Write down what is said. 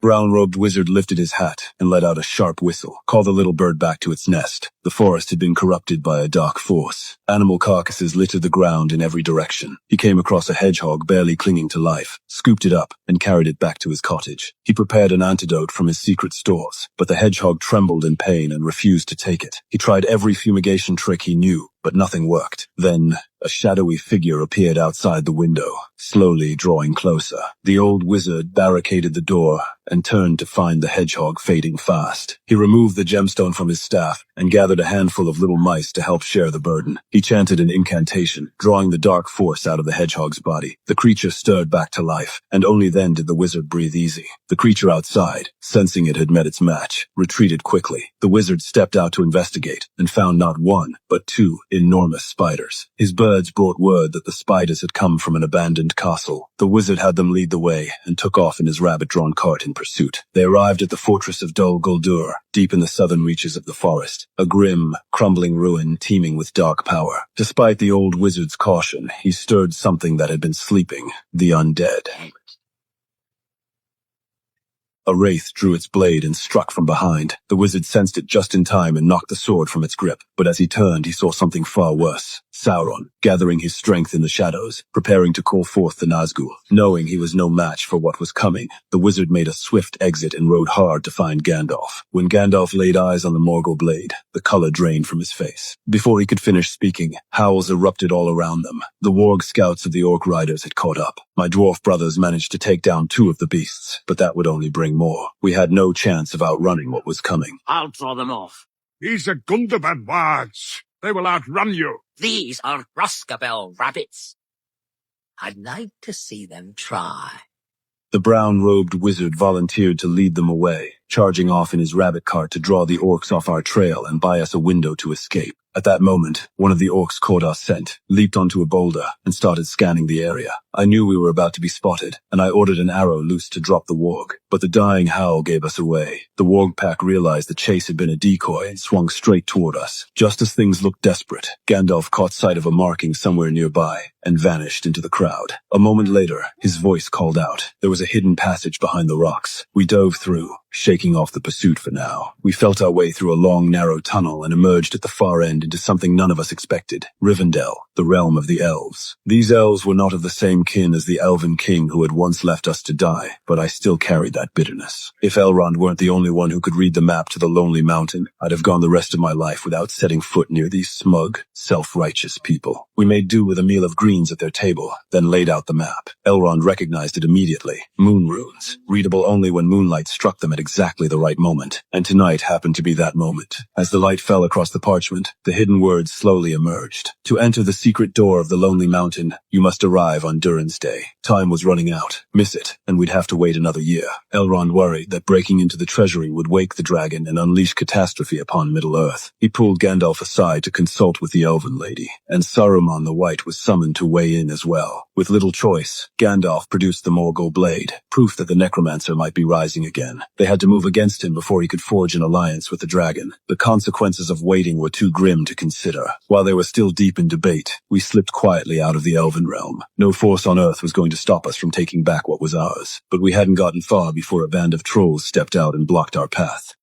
Brown-robed wizard lifted his hat and let out a sharp whistle, called the little bird back to its nest. The forest had been corrupted by a dark force. Animal carcasses littered the ground in every direction. He came across a hedgehog barely clinging to life, scooped it up, and carried it back to his cottage. He prepared an antidote from his secret stores, but the hedgehog trembled in pain and refused to take it. He tried every fumigation trick he knew, but nothing worked. Then, a shadowy figure appeared outside the window, slowly drawing closer. The old wizard barricaded the door and turned to find the hedgehog fading fast. He removed the gemstone from his staff and gathered a handful of little mice to help share the burden. He chanted an incantation, drawing the dark force out of the hedgehog's body. The creature stirred back to life, and only then did the wizard breathe easy. The creature outside, sensing it had met its match, retreated quickly. The wizard stepped out to investigate and found not one, but two enormous spiders. His birds brought word that the spiders had come from an abandoned castle. The wizard had them lead the way and took off in his rabbit-drawn cart in pursuit. They arrived at the fortress of Dol Guldur, deep in the southern reaches of the forest, a grim, crumbling ruin teeming with dark power. Despite the old wizard's caution, he stirred something that had been sleeping, the undead. A wraith drew its blade and struck from behind. The wizard sensed it just in time and knocked the sword from its grip. But as he turned, he saw something far worse. Sauron, gathering his strength in the shadows, preparing to call forth the Nazgul. Knowing he was no match for what was coming, the wizard made a swift exit and rode hard to find Gandalf. When Gandalf laid eyes on the Morgul blade, the color drained from his face. Before he could finish speaking, howls erupted all around them. The warg scouts of the orc riders had caught up. My dwarf brothers managed to take down 2 of the beasts, but that would only bring more. We had no chance of outrunning what was coming. I'll draw them off. These are Gundabad wards. They will outrun you. These are Roscabel rabbits. I'd like to see them try. The brown-robed wizard volunteered to lead them away, charging off in his rabbit cart to draw the orcs off our trail and buy us a window to escape. At that moment, one of the orcs caught our scent, leaped onto a boulder, and started scanning the area. I knew we were about to be spotted, and I ordered an arrow loose to drop the warg. But the dying howl gave us away. The warg pack realized the chase had been a decoy and swung straight toward us. Just as things looked desperate, Gandalf caught sight of a marking somewhere nearby and vanished into the crowd. A moment later, his voice called out. There was a hidden passage behind the rocks. We dove through, shaking off the pursuit for now. We felt our way through a long, narrow tunnel and emerged at the far end into something none of us expected. Rivendell, the realm of the elves. These elves were not of the same kin as the elven king who had once left us to die, but I still carried that bitterness. If Elrond weren't the only one who could read the map to the Lonely Mountain, I'd have gone the rest of my life without setting foot near these smug, self-righteous people. We made do with a meal of greens at their table, then laid out the map. Elrond recognized it immediately. Moon runes, readable only when moonlight struck them at exactly the right moment. And tonight happened to be that moment. As the light fell across the parchment, the hidden words slowly emerged. To enter the secret door of the Lonely Mountain, you must arrive on Durin's Day. Time was running out. Miss it, and we'd have to wait another year. Elrond worried that breaking into the treasury would wake the dragon and unleash catastrophe upon Middle-earth. He pulled Gandalf aside to consult with the Elven Lady, and Saruman the White was summoned to weigh in as well. With little choice, Gandalf produced the Morgul blade, proof that the necromancer might be rising again. They had to move against him before he could forge an alliance with the dragon. The consequences of waiting were too grim to consider. While they were still deep in debate, we slipped quietly out of the Elven realm. No force on earth was going to stop us from taking back what was ours, but we hadn't gotten far before a band of trolls stepped out and blocked our path.